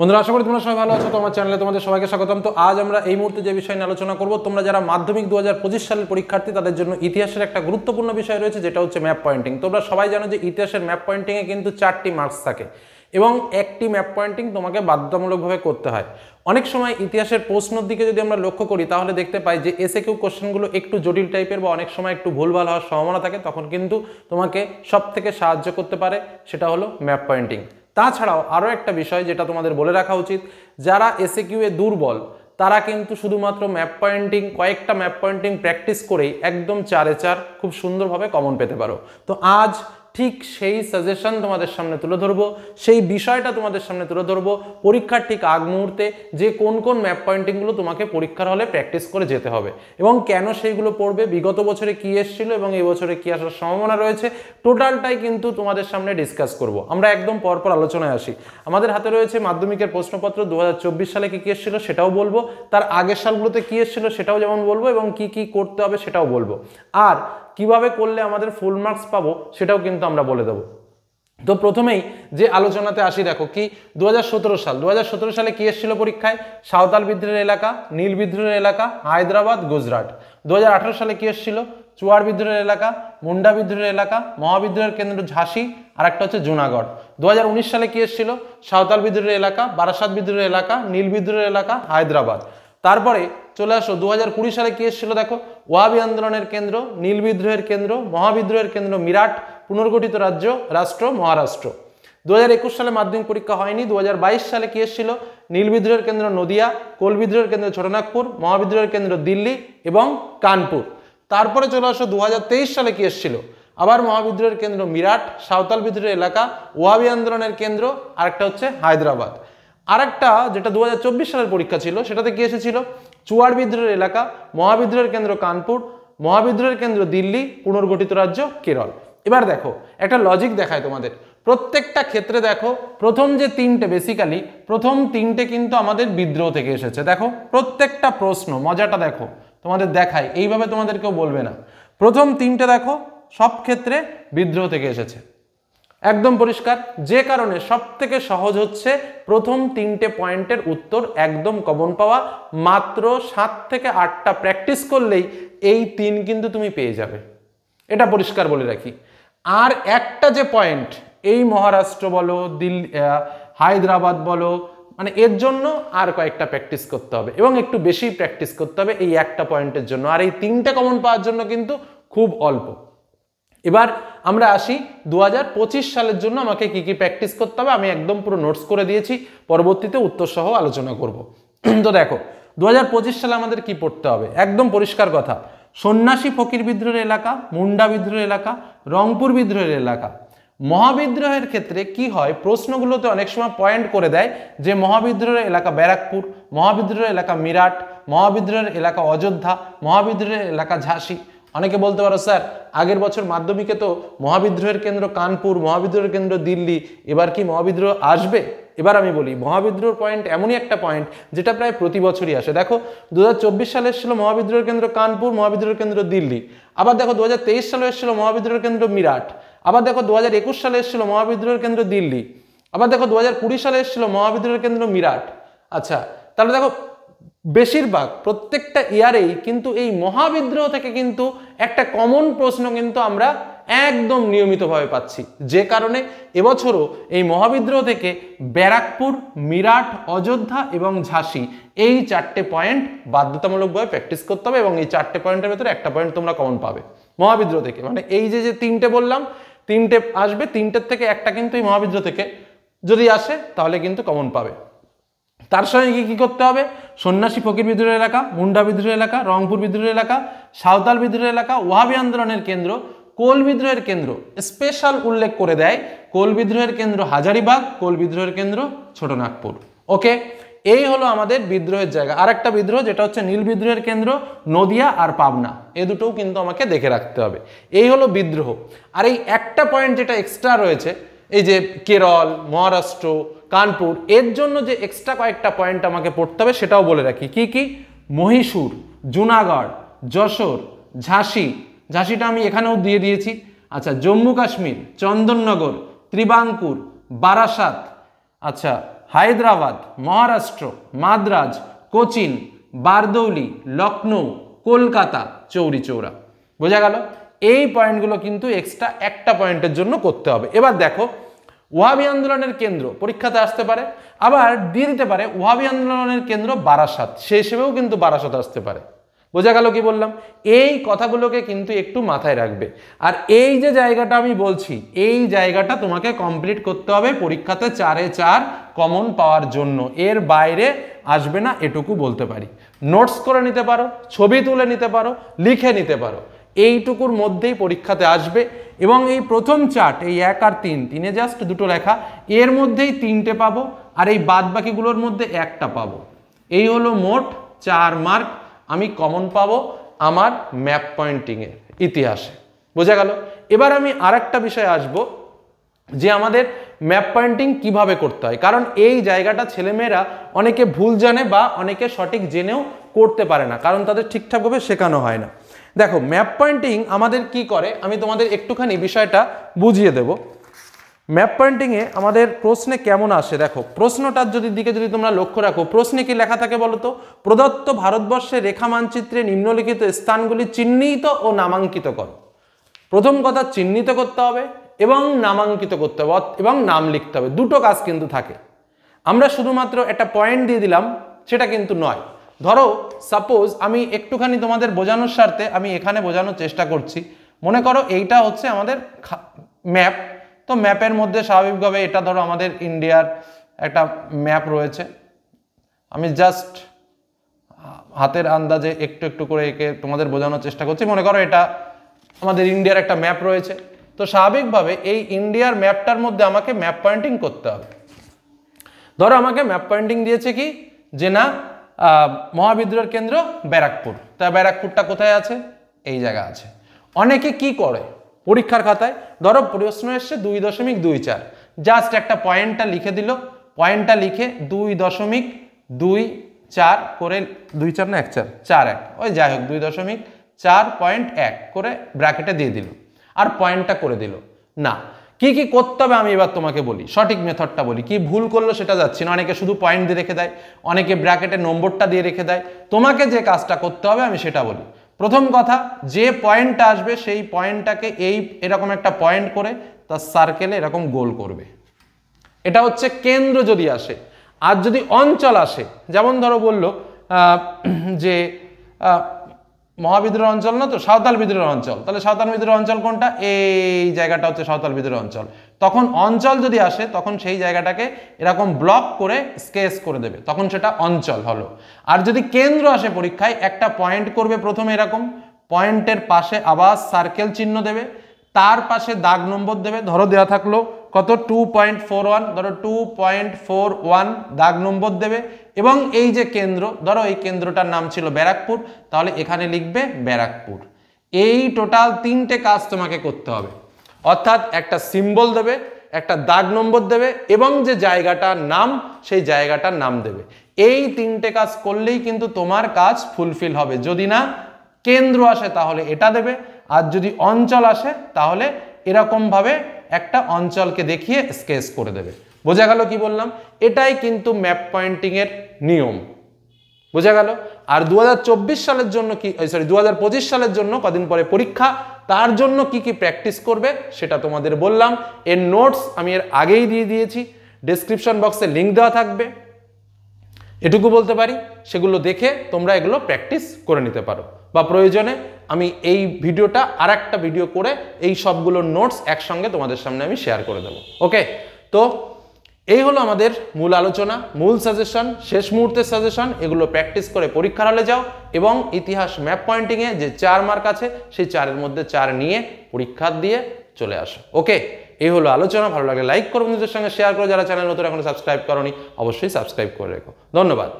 বন্ধুরা আশা করি তোমরা সবাই ভালো আছো। তোমার চ্যানেলে তোমাদের সবাইকে স্বাগতম। তো আজ আমরা এই মুহূর্তে যে বিষয় নিয়ে আলোচনা করব, তোমরা যারা মাধ্যমিক 2025 সালের পরীক্ষার্থী তাদের জন্য ইতিহাসের একটা গুরুত্বপূর্ণ বিষয় রয়েছে, যেটা হচ্ছে ম্যাপ পয়েন্টিং। তোমরা সবাই জানো যে ইতিহাসের ম্যাপ পয়েন্টিংয়ে কিন্তু 4টি মার্কস থাকে এবং একটি ম্যাপ পয়েন্টিং তোমাকে বাধ্যতামূলকভাবে করতে হয়। অনেক সময় ইতিহাসের প্রশ্নের দিকে যদি আমরা লক্ষ্য করি তাহলে দেখতে পাই যে এসএকিউ কোশ্চেনগুলো একটু জটিল টাইপের বা অনেক সময় একটু ভুলভাল হওয়ার সম্ভাবনা থাকে। তখন কিন্তু তোমাকে সব থেকে সাহায্য করতে পারে সেটা হলো ম্যাপ পয়েন্টিং। তাছাড়াও আরও একটা বিষয় যেটা তোমাদের বলে রাখা উচিত, যারা এসএকিউ এ দুর্বল তারা কিন্তু শুধুমাত্র ম্যাপ পয়েন্টিং, কয়েকটা ম্যাপ পয়েন্টিং প্র্যাকটিস করেই একদম 4-এ 4 খুব সুন্দরভাবে কমন পেতে পারো। তো আজ ঠিক সেই সাজেশন তোমাদের সামনে তুলে ধরবো, সেই বিষয়টা তোমাদের সামনে তুলে ধরবো পরীক্ষার ঠিক আগ মুহূর্তে, যে কোন কোন ম্যাপ পয়েন্টিংগুলো তোমাকে পরীক্ষার হলে প্র্যাকটিস করে যেতে হবে এবং কেন সেইগুলো পড়বে, বিগত বছরে কি এসেছিল এবং এই বছরে কি আসার সম্ভাবনা রয়েছে, টোটালটাই কিন্তু তোমাদের সামনে ডিসকাস করব। আমরা একদম পরপর আলোচনায় আসি। আমাদের হাতে রয়েছে মাধ্যমিকের প্রশ্নপত্র, 2024 সালে কি কি এসেছিল সেটাও বলবো, তার আগের সালগুলোতে কি এসেছিল সেটাও যেমন বলবো এবং কি কি করতে হবে সেটাও বলবো, আর কিভাবে করলে আমাদের ফুল মার্কস পাবো সেটাও কিন্তু আমরা বলে দেবো। তো প্রথমেই যে আলোচনাতে আসি, দেখো কি 2017 সালে কি এসেছিল পরীক্ষায়? সাঁওতাল বিদ্রোহের এলাকা, নীল বিদ্রোহের এলাকা, হায়দ্রাবাদ, গুজরাট। 2018 সালে কি এসেছিল? চুয়ার বিদ্রোহের এলাকা, মুন্ডা বিদ্রোহের এলাকা, মহাবিদ্রোহের কেন্দ্র ঝাঁসি, আর একটা হচ্ছে জুনাগড়। 2019 সালে কি এসেছিল? সাঁওতাল বিদ্রোহের এলাকা, বারাসাত বিদ্রোহের এলাকা, নীল বিদ্রোহের এলাকা, হায়দ্রাবাদ। তারপরে চলে আসো 2020 সালে কি এসেছিল? দেখো, ওয়াহাবি আন্দোলনের কেন্দ্র, নীল বিদ্রোহের কেন্দ্র, মহাবিদ্রোহের কেন্দ্র মিরাট, পুনর্গঠিত রাষ্ট্র মহারাষ্ট্র। 2021 সালে মাধ্যমিক পরীক্ষা হয়নি। 2022 সালে কি এসেছিল? নীল বিদ্রোহের কেন্দ্র নদিয়া, কোল বিদ্রোহের কেন্দ্র ছোটনাগপুর, মহাবিদ্রোহের কেন্দ্র দিল্লি এবং কানপুর। তারপরে চলে আসো 2023 সালে কি এসেছিল? আবার মহাবিদ্রোহের কেন্দ্র মিরাট, সাঁওতাল বিদ্রোহের এলাকা, ওয়াহাবি আন্দোলনের কেন্দ্র, আরেকটা হচ্ছে হায়দ্রাবাদ। আরেকটা যেটা 2024 সালের পরীক্ষা ছিল সেটাতে কি এসেছিল? চুয়ার বিদ্রোহের এলাকা, মহাবিদ্রোহের কেন্দ্র কানপুর, মহাবিদ্রোহের কেন্দ্র দিল্লি, পুনর্গঠিত রাজ্য কেরল। এবার দেখো একটা লজিক দেখায় তোমাদের, প্রত্যেকটা ক্ষেত্রে দেখো প্রথম যে তিনটে, বেসিক্যালি প্রথম তিনটে কিন্তু আমাদের বিদ্রোহ থেকে এসেছে। দেখো প্রত্যেকটা প্রশ্ন, মজাটা দেখো তোমাদের দেখায়, এইভাবে তোমাদের কেউ বলবে না। প্রথম তিনটে দেখো সব ক্ষেত্রে বিদ্রোহ থেকে এসেছে, একদম পরিষ্কার। যে কারণে সব থেকে সহজ হচ্ছে প্রথম তিনটে পয়েন্টের উত্তর একদম কমন পাওয়া। মাত্র 7 থেকে 8টা প্র্যাকটিস করলেই এই 3 কিন্তু তুমি পেয়ে যাবে, এটা পরিষ্কার বলে রাখি। আর একটা যে পয়েন্ট, এই মহারাষ্ট্র বলো, দিল্লি, হায়দ্রাবাদ বলো, মানে এর জন্য আর কয়েকটা প্র্যাকটিস করতে হবে এবং একটু বেশি প্র্যাকটিস করতে হবে এই একটা পয়েন্টের জন্য। আর এই 3টে কমন পাওয়ার জন্য কিন্তু খুব অল্প। এবার আমরা আসি 2025 সালের জন্য আমাকে কি কি প্র্যাকটিস করতে হবে। আমি একদম পুরো নোটস করে দিয়েছি, পরবর্তীতে উত্তর সহ আলোচনা করব। তো দেখো 2025 সালে আমাদের কি পড়তে হবে, একদম পরিষ্কার কথা। সন্ন্যাসী ফকির বিদ্রোহের এলাকা, মুন্ডা বিদ্রোহের এলাকা, রংপুর বিদ্রোহের এলাকা। মহাবিদ্রোহের ক্ষেত্রে কি হয়, প্রশ্নগুলোতে অনেক সময় পয়েন্ট করে দেয় যে মহাবিদ্রোহের এলাকা ব্যারাকপুর, মহাবিদ্রোহের এলাকা মিরাট, মহাবিদ্রোহের এলাকা অযোধ্যা, মহাবিদ্রোহের এলাকা ঝাঁসি। অনেকে বলতে পারো স্যার আগের বছর মাধ্যমিকে তো মহাবিদ্রোহের কেন্দ্র কানপুর, মহাবিদ্রোহের কেন্দ্র দিল্লি, এবার কি মহাবিদ্রোহ আসবে? এবার আমি বলি, মহাবিদ্রোহ পয়েন্ট এমনই একটা পয়েন্ট যেটা প্রায় প্রতি বছরই আসে। দেখো 2024 সালে এসেছিল মহাবিদ্রোহের কেন্দ্র কানপুর, মহাবিদ্রোহের কেন্দ্র দিল্লি। আবার দেখো 2023 সালে এসেছিল মহাবিদ্রোহের কেন্দ্র মিরাট। আবার দেখো 2021 সালে এসেছিল মহাবিদ্রোহের কেন্দ্র দিল্লি। আবার দেখো 2020 সালে এসেছিল মহাবিদ্রোহের কেন্দ্র মিরাট। আচ্ছা, তাহলে দেখো বেশিরভাগ প্রত্যেকটা ইয়ারেই কিন্তু এই মহাবিদ্রোহ থেকে কিন্তু একটা কমন প্রশ্ন কিন্তু আমরা একদম নিয়মিতভাবে পাচ্ছি। যে কারণে এবছরও এই মহাবিদ্রোহ থেকে ব্যারাকপুর, মিরাট, অযোধ্যা এবং ঝাঁসি, এই 4টে পয়েন্ট বাধ্যতামূলকভাবে প্র্যাকটিস করতে হবে এবং এই 4টে পয়েন্টের ভেতরে একটা পয়েন্ট তোমরা কমন পাবে মহাবিদ্রোহ থেকে। মানে এই যে 3টে বললাম, 3টে আসবে, 3টের থেকে একটা কিন্তু এই মহাবিদ্রোহ থেকে যদি আসে তাহলে কিন্তু কমন পাবে। তার সঙ্গে কি করতে হবে? সন্ন্যাসী ফকির বিদ্রোহের এলাকা, মুন্ডা বিদ্রোহের এলাকা, রংপুর বিদ্রোহের এলাকা, সাঁওতাল বিদ্রোহের এলাকা, ওয়াহাবি আন্দোলনের কেন্দ্র, কোল বিদ্রোহের কেন্দ্র, স্পেশাল উল্লেখ করে দেয় কোল বিদ্রোহের কেন্দ্র হাজারিবাগ, কোল বিদ্রোহের কেন্দ্র ছোটনাগপুর। ওকে, এই হলো আমাদের বিদ্রোহের জায়গা। আর একটা বিদ্রোহ যেটা হচ্ছে নীল বিদ্রোহের কেন্দ্র নদিয়া আর পাবনা, এ দুটোও কিন্তু আমাকে দেখে রাখতে হবে। এই হলো বিদ্রোহ। আর এই একটা পয়েন্ট যেটা এক্সট্রা রয়েছে, এই যে কেরল, মহারাষ্ট্র, কানপুর, এর জন্য যে এক্সট্রা কয়েকটা পয়েন্ট আমাকে পড়তে হবে সেটাও বলে রাখি। কি কি? মহীশূর, জুনাগড়, যশোর, ঝাঁসি, ঝাঁসিটা আমি এখানেও দিয়ে দিয়েছি। আচ্ছা, জম্মু কাশ্মীর, চন্দননগর, ত্রিবাঙ্কুর, বারাসাত, আচ্ছা হায়দ্রাবাদ, মহারাষ্ট্র, মাদ্রাজ, কোচিন, বারদৌলি, লখনৌ, কলকাতা, চৌরি চৌরা। বোঝা গেল? এই পয়েন্টগুলো কিন্তু এক্সট্রা একটা পয়েন্টের জন্য করতে হবে। এবার দেখো, ওয়াহাবি আন্দোলনের কেন্দ্র পরীক্ষাতে আসতে পারে, আবার দিয়ে দিতে পারে ওয়াহাবি আন্দোলনের কেন্দ্র বারাসাত, সে হিসেবেও কিন্তু বারাসাত আসতে পারে। বোঝা গেল কি বললাম? এই কথাগুলোকে কিন্তু একটু মাথায় রাখবে। আর এই যে জায়গাটা আমি বলছি, এই জায়গাটা তোমাকে কমপ্লিট করতে হবে পরীক্ষাতে 4-এ 4 কমন পাওয়ার জন্য। এর বাইরে আসবে না, এটুকু বলতে পারি। নোটস করে নিতে পারো, ছবি তুলে নিতে পারো, লিখে নিতে পারো, এইটুকুর মধ্যেই পরীক্ষাতে আসবে। এবং এই প্রথম চার্ট, এই 1 আর 3, 3-এ জাস্ট দুটো লেখা, এর মধ্যেই 3টে পাবো, আর এই বাদ বাকিগুলোর মধ্যে একটা পাবো। এই হলো মোট 4 মার্ক আমি কমন পাবো আমার ম্যাপ পয়েন্টিংয়ের ইতিহাসে। বোঝা গেল? এবার আমি আরেকটা বিষয়ে আসবো, যে আমাদের ম্যাপ পয়েন্টিং কিভাবে করতে হয়। কারণ এই জায়গাটা ছেলেমেয়েরা অনেকে ভুল জানে বা অনেকে সঠিক জেনেও করতে পারে না, কারণ তাদের ঠিকঠাকভাবে শেখানো হয় না। দেখো, ম্যাপ পয়েন্টিং আমাদের কি করে, আমি তোমাদের একটুখানি বিষয়টা বুঝিয়ে দেব। ম্যাপ পয়েন্টিংয়ে আমাদের প্রশ্নে কেমন আসে দেখো, প্রশ্নটার দিকে যদি তোমরা লক্ষ্য রাখো, প্রশ্নে কি লেখা থাকে বলো তো? প্রদত্ত ভারতবর্ষের রেখা মানচিত্রে নিম্নলিখিত স্থানগুলি চিহ্নিত ও নামাঙ্কিত করো। প্রথম কথা, চিহ্নিত করতে হবে এবং নামাঙ্কিত করতে হবে এবং নাম লিখতে হবে। দুটো কাজ কিন্তু থাকে। আমরা শুধুমাত্র একটা পয়েন্ট দিয়ে দিলাম সেটা কিন্তু নয়। ধরো সাপোজ আমি একটুখানি তোমাদের বোঝানোর স্বার্থে আমি এখানে বোঝানোর চেষ্টা করছি। মনে করো এইটা হচ্ছে আমাদের ম্যাপ, তো ম্যাপের মধ্যে স্বাভাবিকভাবে এটা ধরো আমাদের ইন্ডিয়ার একটা ম্যাপ রয়েছে। আমি জাস্ট হাতের আন্দাজে একটু একটু করে একে তোমাদের বোঝানোর চেষ্টা করছি। মনে করো এটা আমাদের ইন্ডিয়ার একটা ম্যাপ রয়েছে, তো স্বাভাবিকভাবে এই ইন্ডিয়ার ম্যাপটার মধ্যে আমাকে ম্যাপ পয়েন্টিং করতে হবে। ধরো আমাকে ম্যাপ পয়েন্টিং দিয়েছে কি, যে না মহাবিদ্রোহের কেন্দ্র ব্যারাকপুর, তা ব্যারাকপুরটা কোথায় আছে? এই জায়গা আছে। অনেকে কি করে পরীক্ষার খাতায়, ধরো প্রশ্ন এসছে 2.24, জাস্ট একটা পয়েন্টটা লিখে দিল, পয়েন্টটা লিখে 2.24 করে 2-4 না 1-4 4-1 ওই যাই হোক 2.4.1 করে ব্র্যাকেটে দিয়ে দিল আর পয়েন্টটা করে দিল না। কি কি করতে হবে আমি এবার তোমাকে বলি, সঠিক মেথডটা বলি। কি ভুল করলো সেটা যাচ্ছি না, অনেকে শুধু পয়েন্ট দিয়ে রেখে দেয়, অনেকে ব্র্যাকেটে নম্বরটা দিয়ে রেখে দেয়। তোমাকে যে কাজটা করতে হবে আমি সেটা বলি। প্রথম কথা, যে পয়েন্টটা আসবে সেই পয়েন্টটাকে এরকম একটা পয়েন্ট করে তার সার্কেলে এরকম গোল করবে। এটা হচ্ছে কেন্দ্র যদি আসে। আর যদি অঞ্চল আসে, যেমন ধরো বললো যে মহাবিদ্রোহ অঞ্চল না তো সাঁওতাল বিদ্রোহ অঞ্চল, তাহলে সাঁওতাল বিদ্রোহ অঞ্চল কোনটা? এই জায়গাটা হচ্ছে সাঁওতাল বিদ্রোহ অঞ্চল। তখন অঞ্চল যদি আসে তখন সেই জায়গাটাকে এরকম ব্লক করে স্কেচ করে দেবে, তখন সেটা অঞ্চল হলো। আর যদি কেন্দ্র আসে পরীক্ষায়, একটা পয়েন্ট করবে প্রথমে এরকম, পয়েন্টের পাশে আবার সার্কেল চিহ্ন দেবে, তার পাশে দাগ নম্বর দেবে। ধরো দেওয়া থাকলো কত 2.41, ধরো 2.41 দাগ নম্বর দেবে। এবং এই যে কেন্দ্র, ধরো এই কেন্দ্রটার নাম ছিল ব্যারাকপুর, তাহলে এখানে লিখবে ব্যারাকপুর। এই টোটাল 3টে কাজ তোমাকে করতে হবে, অর্থাৎ একটা সিম্বল দেবে, একটা দাগ নম্বর দেবে এবং যে জায়গাটার নাম সেই জায়গাটার নাম দেবে। এই 3টে কাজ করলেই কিন্তু তোমার কাজ ফুলফিল হবে। যদি না কেন্দ্র আসে তাহলে এটা দেবে, আর যদি অঞ্চল আসে তাহলে এরকম ভাবে একটা অঞ্চলকে দেখিয়ে স্কেচ করে দেবে। বোঝা গেল কি বললাম? এটাই কিন্তু ম্যাপ পয়েন্টিং এর নিয়ম। বোঝা গেল? আর 2024 সালের জন্য কি 2025 সালের জন্য কদিন পরে পরীক্ষা, তার জন্য কি কি প্র্যাকটিস করবে সেটা তোমাদের বললাম। এর নোটস আমি এর আগেই দিয়ে দিয়েছি, ডেসক্রিপশন বক্সে লিংক দেওয়া থাকবে। এটুকু বলতে পারি, সেগুলো দেখে তোমরা এগুলো প্র্যাকটিস করে নিতে পারো, বা প্রয়োজনে আমি এই ভিডিওটা আর একটা ভিডিও করে এই সবগুলো নোটস একসঙ্গে তোমাদের সামনে আমি শেয়ার করে দেবো। ওকে, তো এই হলো আমাদের মূল আলোচনা, মূল সাজেশন, শেষ মুহূর্তের সাজেশন। এগুলো প্র্যাকটিস করে পরীক্ষার হলে যাও এবং ইতিহাস ম্যাপ পয়েন্টিংয়ে যে 4 মার্ক আছে সেই 4-এর মধ্যে 4 নিয়ে পরীক্ষা দিয়ে চলে আসো। ওকে, এই হলো আলোচনা। ভালো লাগলে লাইক করো, বন্ধুদের সঙ্গে শেয়ার করো। যারা চ্যানেল নতুন এখনো সাবস্ক্রাইব করোনি অবশ্যই সাবস্ক্রাইব করে রেখো। ধন্যবাদ।